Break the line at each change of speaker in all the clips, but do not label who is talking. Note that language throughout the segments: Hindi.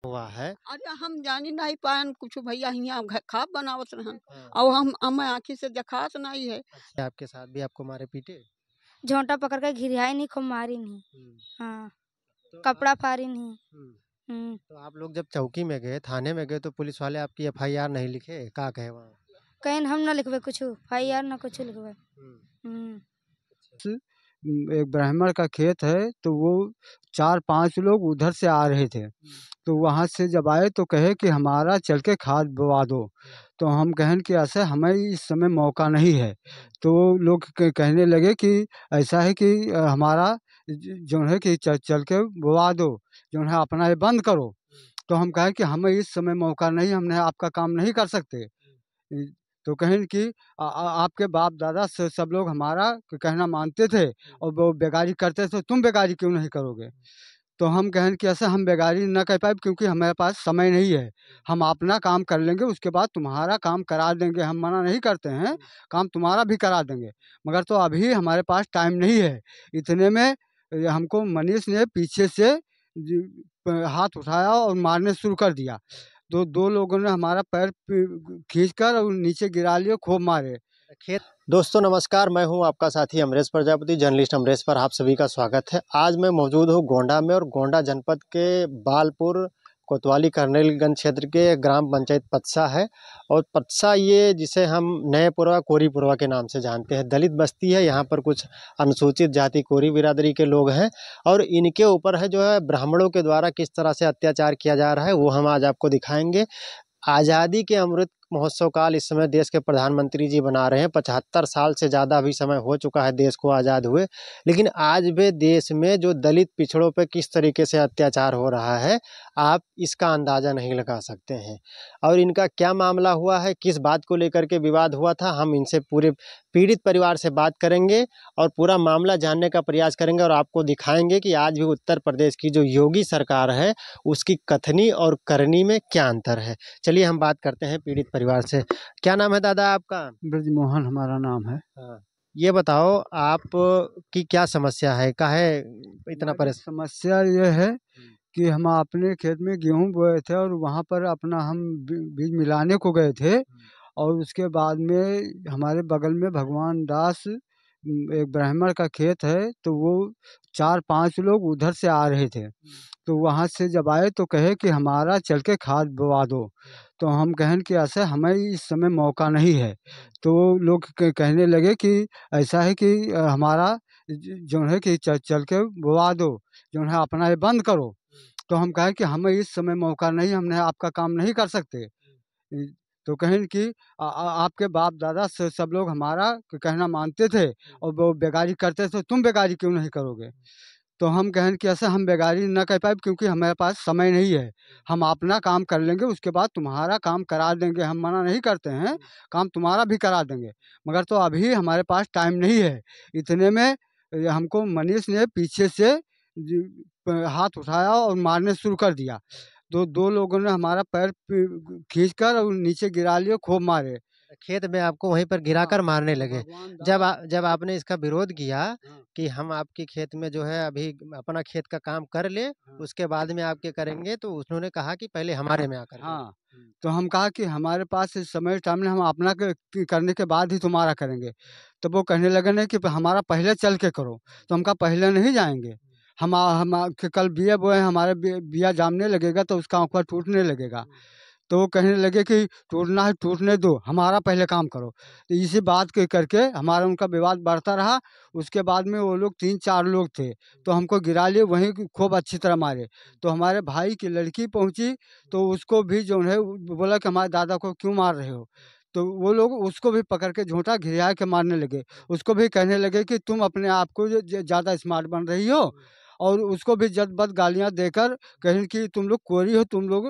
हुआ है।
अरे हम जानी नहीं पायन कुछ भैया हियाँ खा बनावत रहन
हाँ।
और हम आँखी से देखात नहीं है।
अच्छा, आपके साथ भी आपको मारे पीटे?
झोंटा पकड़ के घिरियाई नहीं, खूब मारी नहीं। हाँ,
तो
कपड़ा फाड़ी नहीं।
तो आप लोग जब चौकी में गए, थाने में गए तो पुलिस वाले आपकी एफआईआर नहीं लिखे? का कहे वहाँ?
कहीं हम ना लिखवे कुछ FIR ना कुछ लिखवे।
एक ब्राह्मण का खेत है तो वो 4-5 लोग उधर से आ रहे थे, तो वहाँ से जब आए तो कहे कि हमारा चल के खाद बवा दो। तो हम कहें कि ऐसा हमें इस समय मौका नहीं है। तो वो लोग कहने लगे कि ऐसा है कि हमारा जो है कि चल के बवा दो, जो है अपना ये बंद करो। तो हम कहे कि हमें इस समय मौका नहीं, हमने आपका काम नहीं कर सकते। तो कहें कि आपके बाप दादा सब लोग हमारा कहना मानते थे और वो बेगारी करते थे, तुम बेगारी क्यों नहीं करोगे? तो हम कहें कि ऐसा हम बेगारी ना कर पाए क्योंकि हमारे पास समय नहीं है। हम अपना काम कर लेंगे, उसके बाद तुम्हारा काम करा देंगे। हम मना नहीं करते हैं, काम तुम्हारा भी करा देंगे, मगर तो अभी हमारे पास टाइम नहीं है। इतने में हमको मनीष ने पीछे से हाथ उठाया और मारने शुरू कर दिया। तो 2 लोगों ने हमारा पैर खींचकर और नीचे गिरा लिए, खूब मारे।
दोस्तों नमस्कार, मैं हूं आपका साथी अमरेश प्रजापति, जर्नलिस्ट अमरेश पर आप सभी का स्वागत है। आज मैं मौजूद हूं गोंडा में और गोंडा जनपद के बालपुर कोतवाली करनेलगंज क्षेत्र के ग्राम पंचायत पत्सा है। और पत्सा ये जिसे हम नएपुरवा कोरीपुरवा के नाम से जानते हैं, दलित बस्ती है। यहाँ पर कुछ अनुसूचित जाति कोरी बिरादरी के लोग हैं और इनके ऊपर है जो है ब्राह्मणों के द्वारा किस तरह से अत्याचार किया जा रहा है वो हम आज आपको दिखाएंगे। आज़ादी के अमृत महोत्सव काल इस समय देश के प्रधानमंत्री जी बना रहे हैं। 75 साल से ज़्यादा अभी समय हो चुका है देश को आज़ाद हुए, लेकिन आज भी देश में जो दलित पिछड़ों पे किस तरीके से अत्याचार हो रहा है आप इसका अंदाज़ा नहीं लगा सकते हैं। और इनका क्या मामला हुआ है, किस बात को लेकर के विवाद हुआ था, हम इनसे पूरे पीड़ित परिवार से बात करेंगे और पूरा मामला जानने का प्रयास करेंगे और आपको दिखाएंगे कि आज भी उत्तर प्रदेश की जो योगी सरकार है उसकी कथनी और करनी में क्या अंतर है। चलिए हम बात करते हैं पीड़ित परिवार से। क्या नाम है दादा आपका?
ब्रजमोहन हमारा नाम है।
हाँ, ये बताओ आप की क्या समस्या है, काहे इतना परेशान?
समस्या ये है कि हम अपने खेत में गेहूँ बोए थे और वहाँ पर अपना हम बीज मिलाने को गए थे और उसके बाद में हमारे बगल में भगवान दास एक ब्राह्मण का खेत है, तो वो 4-5 लोग उधर से आ रहे थे। तो वहाँ से जब आए तो कहे कि हमारा चल के खाद बवा दो। तो हम कहें कि ऐसा हमें इस समय मौका नहीं है। तो वो लोग कहने लगे कि ऐसा है कि हमारा जो है कि चल के बवा दो, जो है अपना ये बंद करो। तो हम कहें कि हमें इस समय मौका नहीं, हमने आपका काम नहीं कर सकते। तो कहें कि आपके बाप दादा सब लोग हमारा कहना मानते थे और वो बेगारी करते थे, तुम बेगारी क्यों नहीं करोगे? तो हम कहें कि ऐसा हम बेगारी ना कर पाए क्योंकि हमारे पास समय नहीं है। हम अपना काम कर लेंगे, उसके बाद तुम्हारा काम करा देंगे। हम मना नहीं करते हैं, काम तुम्हारा भी करा देंगे, मगर तो अभी हमारे पास टाइम नहीं है। इतने में हमको मनीष ने पीछे से हाथ उठाया और मारने शुरू कर दिया। तो 2 लोगों ने हमारा पैर खींचकर और नीचे गिरा लिए, खूब मारे।
खेत में आपको वहीं पर गिराकर मारने लगे। जब आपने इसका विरोध किया कि हम आपके खेत में जो है अभी अपना खेत का काम कर ले, उसके बाद में आपके करेंगे, तो उन्होंने कहा कि पहले हमारे में आकर
हाँ, तो हम कहा कि हमारे पास इस समय टाइम नहीं, हम अपना करने के बाद ही तुम्हारा करेंगे। तो वो कहने लगे नहीं कि हमारा पहले चल के करो। तो हम कहा पहले नहीं जाएंगे, हम कल बिया बोए, हमारे बिया जामने लगेगा तो उसका अंकुर टूटने लगेगा। तो वो कहने लगे कि टूटना है टूटने दो, हमारा पहले काम करो। तो इसी बात के करके हमारा उनका विवाद बढ़ता रहा। उसके बाद में वो लोग 3-4 लोग थे, तो हमको गिरा लिए, वहीं खूब अच्छी तरह मारे। तो हमारे भाई की लड़की पहुंची, तो उसको भी जो है बोला कि हमारे दादा को क्यों मार रहे हो? तो वो लोग उसको भी पकड़ के झोंटा घिरिया के मारने लगे। उसको भी कहने लगे कि तुम अपने आप को ज़्यादा स्मार्ट बन रही हो, और उसको भी जद-बद गालियाँ देकर कहीं कि तुम लोग कोरी हो, तुम लोग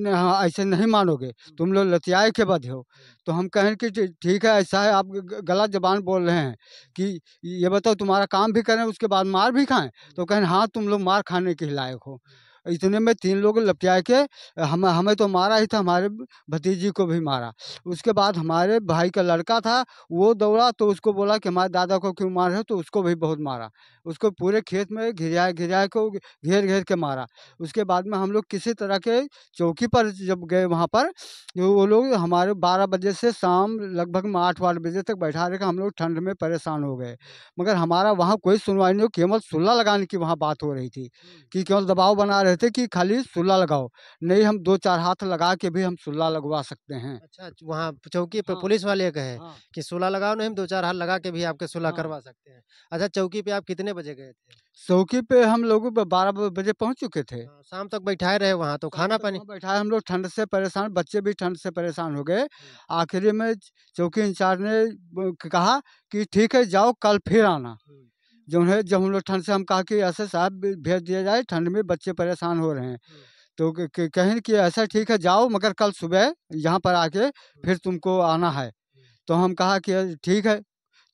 हाँ, ऐसे नहीं मानोगे, तुम लोग लतियाए के बधे हो। तो हम कहें कि ठीक है, ऐसा है, आप गलत ज़बान बोल रहे हैं कि ये बताओ तुम्हारा काम भी करें उसके बाद मार भी खाएँ? तो कहें हाँ, तुम लोग मार खाने के ही लायक हो। इतने में 3 लोग लपटिया के हमें तो मारा ही था, हमारे भतीजी को भी मारा। उसके बाद हमारे भाई का लड़का था, वो दौड़ा तो उसको बोला कि हमारे दादा को क्यों मार रहे हो, तो उसको भी बहुत मारा। उसको पूरे खेत में घिरा को घेर के मारा। उसके बाद में हम लोग किसी तरह के चौकी पर जब गए वहाँ पर, तो वो लोग हमारे 12 बजे से शाम लगभग में 8-8 बजे तक बैठा रखे। हम लोग ठंड में परेशान हो गए, मगर हमारा वहाँ कोई सुनवाई नहीं हो, केवल सुलह लगाने की वहाँ बात हो रही थी कि केवल दबाव बना रहे थे कि खाली सुलह लगाओ। नहीं, हम 2-4 हाथ लगा के भी हम सुलह लगवा सकते हैं।
अच्छा, वहाँ चौकी पे
हाँ,
पुलिस वाले कहे
हाँ,
कि सुलह लगाओ, नहीं हम 2-4 हाथ लगा के भी आपके सुलह
हाँ।
करवा सकते हैं। अच्छा, चौकी पे आप कितने बजे गए थे?
चौकी पे हम लोग 12 बजे पहुँच चुके थे।
हाँ, शाम तक बैठाए रहे वहाँ, तो
शाम तक
खाना-पानी?
वहाँ बैठाए, हम लोग ठंड से परेशान, बच्चे भी ठंड से परेशान हो गए।
हुँ,
आखिरी में चौकी इंचार्ज ने कहा कि ठीक है जाओ, कल फिर आना।
हुँ,
जो है जब हम लोग ठंड से हम कहा कि ऐसे साहब भेज दिया जाए, ठंड में बच्चे परेशान हो रहे हैं।
हुँ,
तो कहें कि ऐसा ठीक है जाओ, मगर कल सुबह यहाँ पर आके
हुँ,
फिर तुमको आना है।
हुँ,
तो हम कहा कि ठीक है।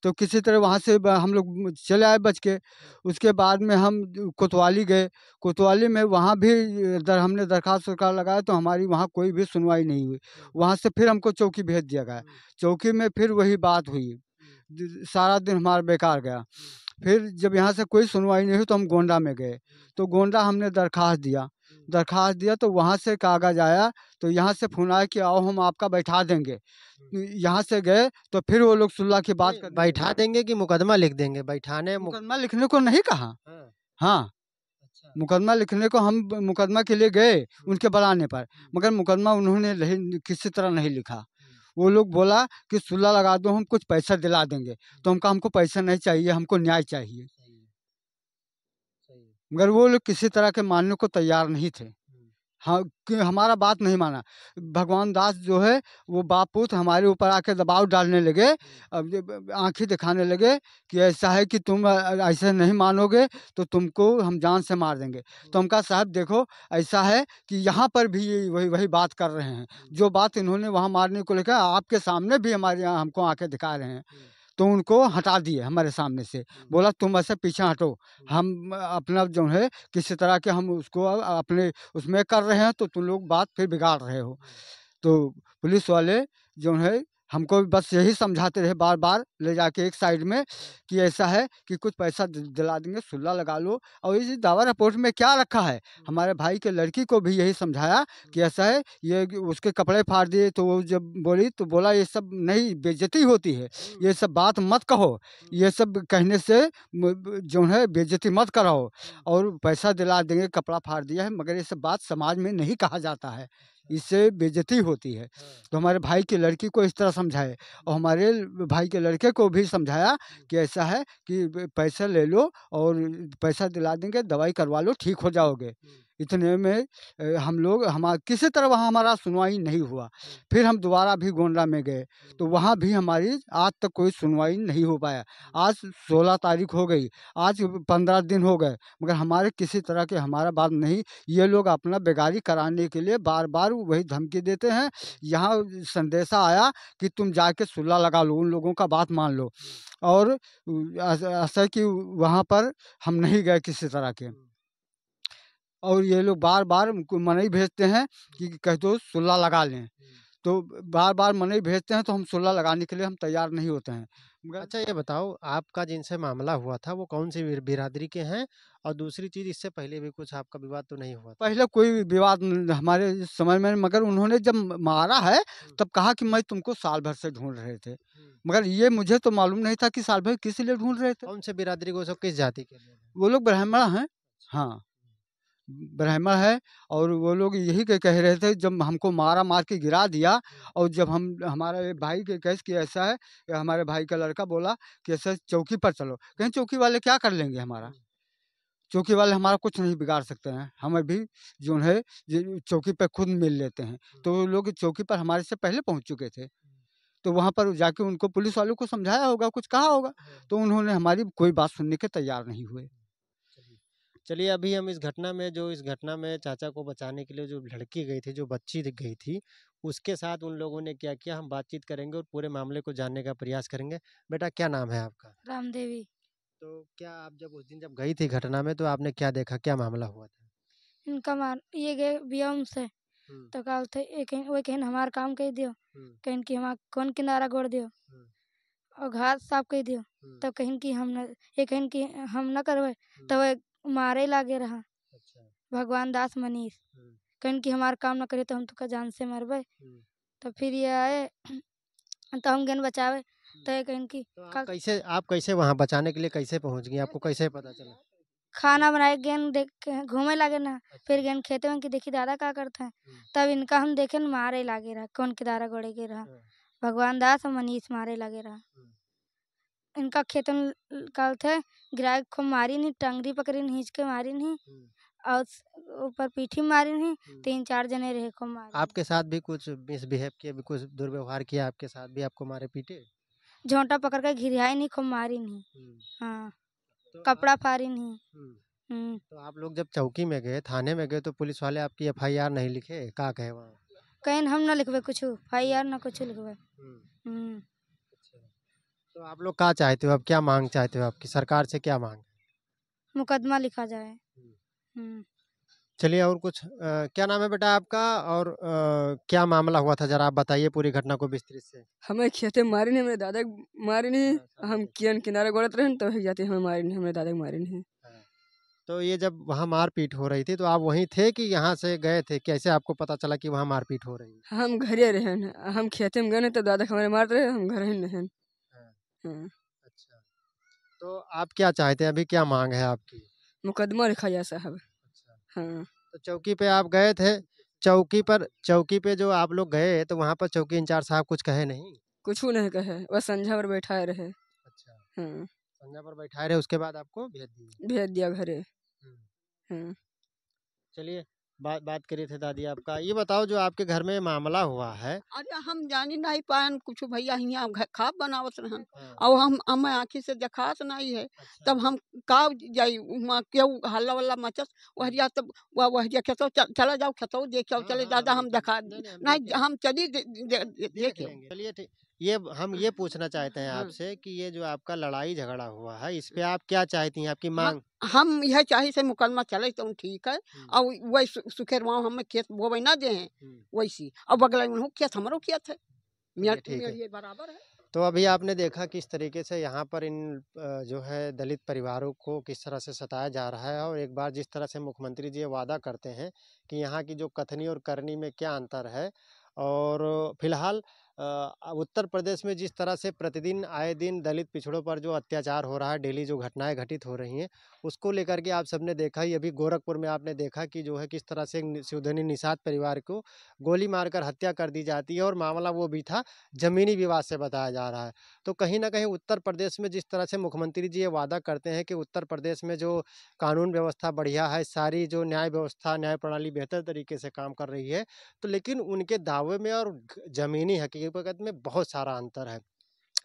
तो किसी तरह वहाँ से हम लोग चले आए बच के। उसके बाद में हम कोतवाली गए। कोतवाली में वहाँ भी हमने दरखास्त वरखास्त लगाया, तो हमारी वहाँ कोई भी सुनवाई नहीं हुई।
हुँ,
वहाँ से फिर हमको चौकी भेज दिया गया।
हुँ,
चौकी में फिर वही बात हुई।
हुँ,
सारा दिन हमारा बेकार गया।
हुँ,
फिर जब यहाँ से कोई सुनवाई नहीं हुई, तो हम गोंडा में गए। तो गोंडा हमने दरखास्त दिया।
हुँ,
दरखास्त दिया तो वहाँ से कागज़ आया, तो यहाँ से फ़ोन आया कि आओ हम आपका बैठा देंगे।
हुँ।
यहाँ से गए तो फिर वो लोग सुलह की बात
नहीं,
करने लगे।
बैठा देंगे कि मुकदमा लिख देंगे? बैठाने
मुकदमा लिखने को नहीं कहा।
हाँ,
हाँ,
अच्छा।
मुकदमा लिखने को हम मुकदमा के लिए गए
हुँ,
उनके बुलाने पर,
हुँ,
मगर मुकदमा उन्होंने नहीं, किसी तरह नहीं लिखा।
हुँ,
वो लोग बोला कि सुलह लगा दो, हम कुछ पैसा दिला देंगे।
हुँ।
तो हम कहा हमको पैसा नहीं चाहिए, हमको न्याय चाहिए।
सही है, सही है।
मगर वो लोग किसी तरह के मानने को तैयार नहीं थे।
हुँ,
हाँ, कि हमारा बात नहीं माना। भगवान दास जो है, वो बाप-पुत हमारे ऊपर आके दबाव डालने लगे।
हुँ,
अब जब आँखें दिखाने लगे कि ऐसा है कि तुम ऐसे नहीं मानोगे तो तुमको हम जान से मार देंगे। तो
हुँ,
हम कहा साहब देखो, ऐसा है कि यहाँ पर भी ये वही वही बात कर रहे हैं।
हुँ,
जो बात इन्होंने वहाँ मारने को लेकर आपके सामने भी हमारे यहाँ हमको आँखें दिखा रहे हैं।
हुँ,
तो उनको हटा दिए हमारे सामने से।
हुँ,
बोला तुम ऐसे पीछे हटो।
हुँ,
हम अपना जो है किसी तरह के हम उसको अपने उसमें कर रहे हैं, तो तुम लोग बात फिर बिगाड़ रहे हो।
हुँ,
तो पुलिस वाले जो है हमको बस यही समझाते रहे बार-बार ले जाके एक साइड में
हुँ,
कि ऐसा है कि कुछ पैसा दिला देंगे, सुलह लगा लो। और ये दावा रिपोर्ट में क्या रखा है,
हुँ,
हमारे भाई के लड़की को भी यही समझाया
हुँ,
कि ऐसा है, ये कि उसके कपड़े फाड़ दिए। तो वो जब बोली तो बोला ये सब नहीं, बेइज्जती होती है,
हुँ,
ये सब बात मत कहो,
हुँ,
ये सब कहने से जो है बेइज्जती मत कराओ,
हुँ,
और पैसा दिला देंगे, कपड़ा फाड़ दिया है, मगर ये सब बात समाज में नहीं कहा जाता है,
अच्छा,
इससे बेइज्जती होती है।
हाँ,
तो हमारे भाई की लड़की को इस तरह समझाए, और
हुँ,
हमारे भाई के लड़के को भी समझाया
हुँ,
कि ऐसा है कि पैसा ले लो और पैसा दिला देंगे, दवाई करवा लो, ठीक हो जाओगे।
हुँ,
इतने में हम लोग किसी तरह वहाँ हमारा सुनवाई नहीं हुआ।
हुँ,
फिर हम दोबारा भी गोंडा में गए,
हुँ,
तो वहाँ भी हमारी आज तक कोई सुनवाई नहीं हो पाया।
हुँ,
आज 16 तारीख हो गई, आज 15 दिन हो गए, मगर हमारे किसी तरह के हमारा बात नहीं। ये लोग अपना बेगारी कराने के लिए बार-बार वही धमकी देते हैं। यहाँ संदेशा आया कि तुम जाके सुलह लगा लो, उन लोगों का बात मान लो।
हुँ,
और ऐसा है कि वहाँ पर हम नहीं गए किसी तरह के।
हुँ,
और ये लोग बार-बार हमको मनई भेजते हैं
हुँ,
कि कह दो सुलह लगा लें।
हुँ।
तो बार-बार मनई भेजते हैं, तो हम सुलह लगाने के लिए हम तैयार नहीं होते हैं। मगर
अच्छा, ये बताओ, आपका जिनसे मामला हुआ था वो कौन-सी बिरादरी के हैं? और दूसरी चीज़, इससे पहले भी कुछ आपका विवाद तो नहीं हुआ था?
पहले कोई विवाद हमारे समझ में, मगर उन्होंने जब मारा है,
हुँ,
तब कहा कि मैं तुमको साल भर से ढूँढ रहे थे।
हुँ।
मगर ये मुझे तो मालूम नहीं था कि साल भर किस लिए ढूँढ रहे थे।
कौन से बिरादरी को, सब किस जाति के लोग हैं?
वो लोग ब्राह्मण हैं।
अच्छा।
हाँ, ब्राह्मण है। और वो लोग यही कह रहे थे, जब हमको मार के गिरा दिया।
हुँ,
और जब हम हमारे भाई के केस कि ऐसा है, हमारे भाई का लड़का बोला कि ऐसा चौकी पर चलो। कहें चौकी वाले क्या कर लेंगे हमारा?
हुँ,
चौकी वाले हमारा कुछ नहीं बिगाड़ सकते हैं। हमें भी जो है ये चौकी पे खुद मिल लेते हैं।
हुँ,
तो वो लोग चौकी पर हमारे से पहले पहुँच चुके थे।
हुँ,
तो वहाँ पर जाके उनको पुलिस वालों को समझाया होगा, कुछ कहा होगा।
हाँ,
तो उन्होंने हमारी कोई बात सुनने के तैयार नहीं हुए।
चलिए। चलिए, अभी हम इस घटना में चाचा को बचाने के लिए जो लड़की गई थी, जो बच्ची गई थी, उसके साथ उन लोगों ने क्या किया, हम बातचीत करेंगे और पूरे मामले को जानने का प्रयास करेंगे। बेटा, क्या नाम है आपका?
रामदेवी।
तो क्या आप जब उस दिन जब गई थी घटना में, तो आपने क्या देखा? क्या मामला हुआ था?
इनका मार ये गए बिया से तो का थे वो कहीं हमार काम कह दियो कहीं कि हमार कौन किनारा गोड़ दियो और घास साफ कह दियो तब कहीं कि हम न ये कहीं कि हम न करवे तब मारे लागे रहा भगवान दास मनीष कहीं कि हमार काम न करे तो हम तो जान से मरबे तो फिर ये आए तो हम गन बचावे तो ये कहीं कि
तो आप कैसे वहाँ बचाने के लिए कैसे पहुँच गई, आपको कैसे पता चला?
खाना बनाए गेन देख के घूमे लागे ना फिर गेन खेते में कि देखी दादा का करते हैं तब इनका हम देखे न मारे लागे रहा कौन किनारा गोड़े के रहा भगवान दास और मनीष मारे लगे रहा इनका खेत में काल थे गिराए खूब मारी नहीं टंगरी पकड़ी नहीं हिंच के मारी नहीं और ऊपर पीठी मारी नहीं 3-4 जने रहे खूब मारे
आपके साथ भी कुछ मिसबिहेव किया, भी कुछ दुर्व्यवहार किया आपके साथ भी, आपको मारे पीटे?
झोंटा पकड़ के घिरियाई नहीं खूब मारी नहीं हाँ
तो
कपड़ा फाड़ी नहीं
तो आप लोग जब चौकी में गए, थाने में गए, तो पुलिस वाले आपकी एफआईआर नहीं लिखे, क्या कहे वहाँ?
कहीं हम न लिखवे कुछ एफआईआर न कुछ लिखवे
तो आप लोग क्या चाहते हो, अब क्या मांग चाहते हो, आपकी सरकार से क्या मांग?
मुकदमा लिखा जाए
चलिए, और कुछ क्या नाम है बेटा आपका, और क्या मामला हुआ था, जरा आप बताइए पूरी घटना को विस्तृत से।
हमें खेते मारी नहीं, मेरे दादा मारी नहीं, हम कियन किनारे गोड़त रहे तो जाते हमें मारी नहीं, हमें दादा मारी नहीं।
तो ये जब वहाँ मारपीट हो रही थी तो आप वहीं थे कि यहाँ से गए थे, कैसे आपको पता चला कि वहाँ मारपीट हो रही है?
हम घरे रहे, हम खेते में गए तो दादा हमारे मार रहे, हम घर ही नहीं।
अच्छा, तो आप क्या चाहते हैं, अभी क्या मांग है आपकी?
मुकदमा लिखा जाए साहब।
अच्छा,
हाँ
तो चौकी पे आप गए थे, चौकी पे जो आप लोग गए तो वहाँ पर चौकी इंचार्ज साहब कुछ कहे नहीं?
कुछ नहीं कहे, बस संझा पर बैठाए रहे।
अच्छा,
हाँ
संजा पर बैठाए रहे, उसके बाद आपको भेज
दिया घरे। हाँ
चलिए, बात करी थे दादी आपका, ये बताओ जो आपके घर में मामला हुआ है।
अरे हम जानी नहीं पायन कुछ भैया यहाँ खा बनावत रहन
हाँ,
और हम आँखी से देखात नहीं है
अच्छा,
तब हम का जाई वहाँ केहू हल्ला वल्ला मचस वहरिया तब वहरिया खेतो चला जाओ खेतो देखो
हाँ,
चले
हाँ,
दादा हम
नहीं,
देखा
नहीं, हम
नहीं
देखेंगे।
हम चली
देख
देखे
लेंगे, चलिए ठीक। ये हम ये पूछना चाहते हैं
हाँ।
आपसे कि ये जो आपका लड़ाई झगड़ा हुआ है, इस पे आप क्या चाहती हैं, आपकी मांग?
हम यह चाहे से मुकदमा चले तो ठीक है और वही सुखेर वहाँ हमें खेत बोवे ना दे हैं वैसी और बगल में खेत हमारो खेत है
ठीक है।
ये बराबर है।
तो अभी आपने देखा किस तरीके से यहाँ पर इन जो है दलित परिवारों को किस तरह से सताया जा रहा है, और एक बार जिस तरह से मुख्यमंत्री जी ये वादा करते हैं कि यहाँ की जो कथनी और करनी में क्या अंतर है, और फिलहाल उत्तर प्रदेश में जिस तरह से प्रतिदिन आए दिन दलित पिछड़ों पर जो अत्याचार हो रहा है, डेली जो घटनाएं घटित हो रही हैं, उसको लेकर के आप सबने देखा ही, अभी गोरखपुर में आपने देखा कि जो है किस तरह से शिवधनी निषाद परिवार को गोली मारकर हत्या कर दी जाती है, और मामला वो भी था जमीनी विवाद से बताया जा रहा है। तो कहीं न कहीं उत्तर प्रदेश में जिस तरह से मुख्यमंत्री जी ये वादा करते हैं कि उत्तर प्रदेश में जो कानून व्यवस्था बढ़िया है, सारी जो न्याय व्यवस्था, न्याय प्रणाली बेहतर तरीके से काम कर रही है, तो लेकिन उनके दावे में और ज़मीनी हकीकत में बहुत सारा अंतर है।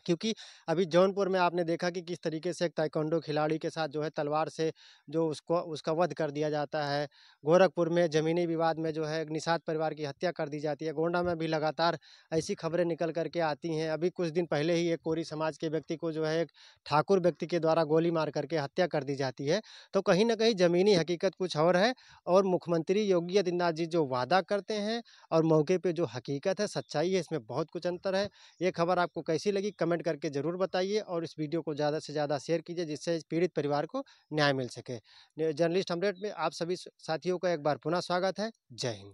क्योंकि अभी जौनपुर में आपने देखा कि किस तरीके से एक ताइक्वांडो खिलाड़ी के साथ जो है तलवार से जो उसका वध कर दिया जाता है। गोरखपुर में ज़मीनी विवाद में जो है निषाद परिवार की हत्या कर दी जाती है। गोंडा में भी लगातार ऐसी खबरें निकल कर के आती हैं। अभी कुछ दिन पहले ही एक कोरी समाज के व्यक्ति को जो है एक ठाकुर व्यक्ति के द्वारा गोली मार करके हत्या कर दी जाती है। तो कहीं न कहीं ज़मीनी हकीकत कुछ और है, और मुख्यमंत्री योगी आदित्यनाथ जी जो वादा करते हैं और मौके पे जो हकीकत है, सच्चाई है, इसमें बहुत कुछ अंतर है। ये खबर आपको कैसी लगी कमेंट करके ज़रूर बताइए, और इस वीडियो को ज़्यादा से ज़्यादा शेयर कीजिए, जिससे इस पीड़ित परिवार को न्याय मिल सके। जर्नलिस्ट अपडेट में आप सभी साथियों का एक बार पुनः स्वागत है। जय हिंद।